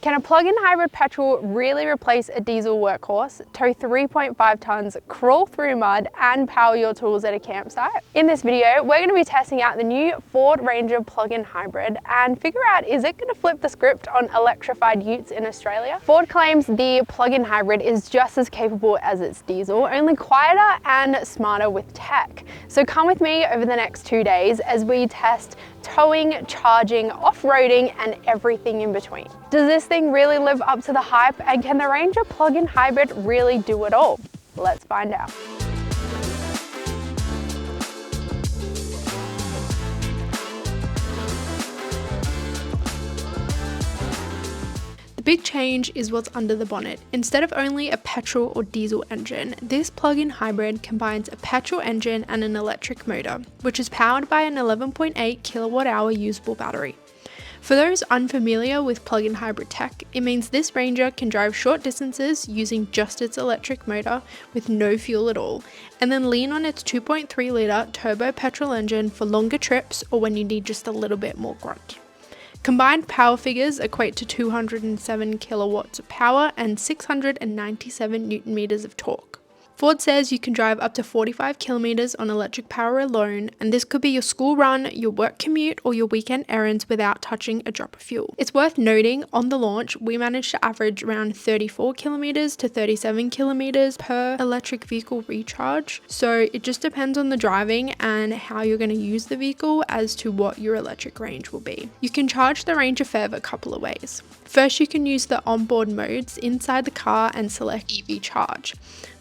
Can a plug-in hybrid petrol really replace a diesel workhorse, tow 3.5 tons, crawl through mud, and power your tools at a campsite? In this video, we're going to be testing out the new Ford Ranger plug-in hybrid and figure out, is it going to flip the script on electrified utes in Australia? Ford claims the plug-in hybrid is just as capable as its diesel, only quieter and smarter with tech. So come with me over the next 2 days as we test towing, charging, off-roading, and everything in between. Does this thing really live up to the hype, and can the Ranger plug-in hybrid really do it all? Let's find out. The big change is what's under the bonnet. Instead of only a petrol or diesel engine, this plug-in hybrid combines a petrol engine and an electric motor, which is powered by an 11.8 kilowatt-hour usable battery. For those unfamiliar with plug-in hybrid tech, it means this Ranger can drive short distances using just its electric motor with no fuel at all, and then lean on its 2.3 litre turbo petrol engine for longer trips or when you need just a little bit more grunt. Combined power figures equate to 207 kilowatts of power and 697 newton meters of torque. Ford says you can drive up to 45 kilometers on electric power alone, and this could be your school run, your work commute, or your weekend errands without touching a drop of fuel. It's worth noting, on the launch, we managed to average around 34 kilometers to 37 kilometers per electric vehicle recharge, so it just depends on the driving and how you're going to use the vehicle as to what your electric range will be. You can charge the Ranger PHEV a couple of ways. First, you can use the onboard modes inside the car and select EV charge.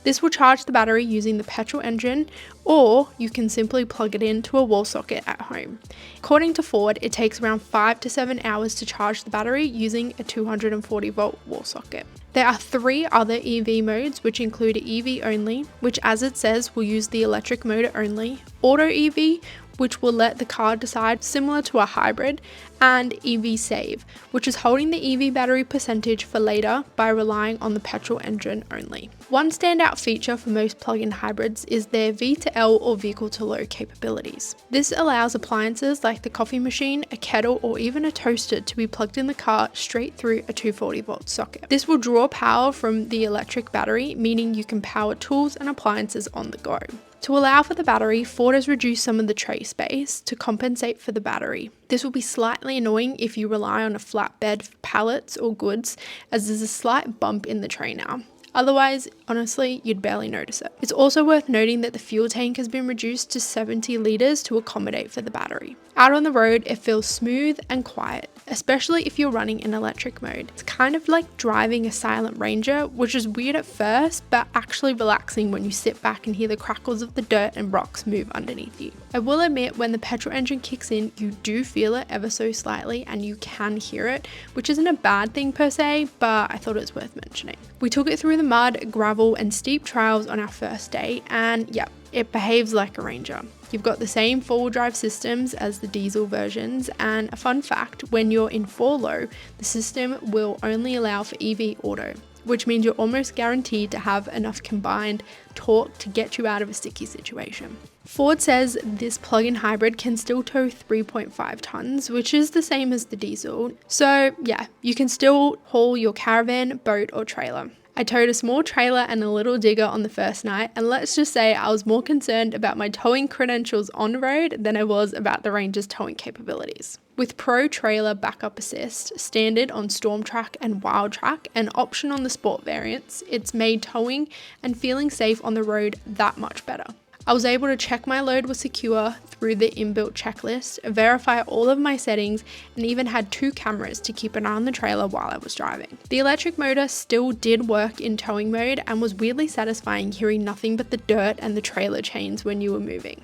This will charge the battery using the petrol engine, or you can simply plug it into a wall socket at home. According to Ford, it takes around 5 to 7 hours to charge the battery using a 240 volt wall socket. There are 3 other EV modes, which include EV only, which as it says will use the electric motor only, auto EV, which will let the car decide, similar to a hybrid, and EV Save, which is holding the EV battery percentage for later by relying on the petrol engine only. One standout feature for most plug-in hybrids is their V2L or vehicle-to-load capabilities. This allows appliances like the coffee machine, a kettle, or even a toaster to be plugged in the car straight through a 240 volt socket. This will draw power from the electric battery, meaning you can power tools and appliances on the go. To allow for the battery, Ford has reduced some of the tray space to compensate for the battery. This will be slightly annoying if you rely on a flatbed for pallets or goods, as there's a slight bump in the tray now. Otherwise, honestly, you'd barely notice it. It's also worth noting that the fuel tank has been reduced to 70 litres to accommodate for the battery. Out on the road, it feels smooth and quiet, especially if you're running in electric mode. It's kind of like driving a silent Ranger, which is weird at first, but actually relaxing when you sit back and hear the crackles of the dirt and rocks move underneath you. I will admit, when the petrol engine kicks in, you do feel it ever so slightly and you can hear it, which isn't a bad thing per se, but I thought it was worth mentioning. We took it through the mud, gravel, and steep trails on our first day, and yep, it behaves like a Ranger. You've got the same four-wheel drive systems as the diesel versions, and a fun fact, when you're in 4-low, the system will only allow for EV auto, which means you're almost guaranteed to have enough combined torque to get you out of a sticky situation. Ford says this plug-in hybrid can still tow 3.5 tons, which is the same as the diesel. So yeah, you can still haul your caravan, boat, or trailer. I towed a small trailer and a little digger on the first night, and let's just say I was more concerned about my towing credentials on the road than I was about the Ranger's towing capabilities. With Pro Trailer Backup Assist, standard on Storm Track and Wild Track, and option on the Sport variants, it's made towing and feeling safe on the road that much better. I was able to check my load was secure through the inbuilt checklist, verify all of my settings, and even had 2 cameras to keep an eye on the trailer while I was driving. The electric motor still did work in towing mode and was weirdly satisfying hearing nothing but the dirt and the trailer chains when you were moving.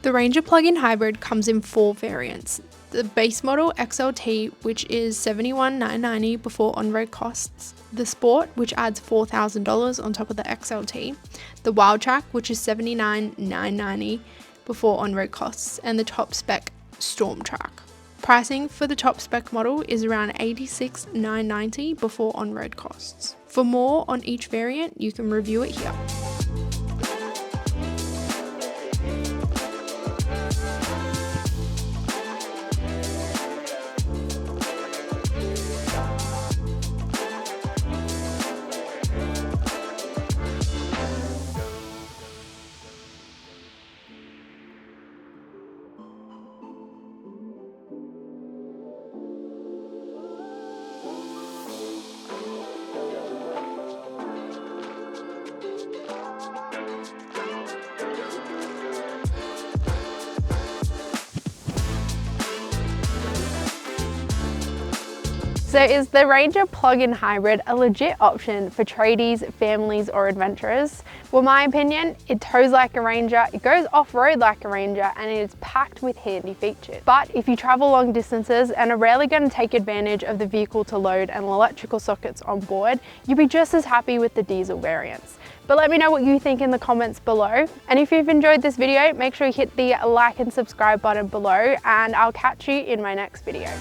The Ranger plug-in hybrid comes in 4 variants. The base model XLT, which is $71,990 before on-road costs. The Sport, which adds $4,000 on top of the XLT. The Wild Track, which is $79,990 before on-road costs. And the top spec Storm Track. Pricing for the top spec model is around $86,990 before on-road costs. For more on each variant, you can review it here. So is the Ranger plug-in hybrid a legit option for tradies, families or adventurers? Well, my opinion, it tows like a Ranger, it goes off-road like a Ranger, and it is packed with handy features. But if you travel long distances and are rarely going to take advantage of the vehicle to load and electrical sockets on board, you'll be just as happy with the diesel variants. But let me know what you think in the comments below. And if you've enjoyed this video, make sure you hit the like and subscribe button below, and I'll catch you in my next video.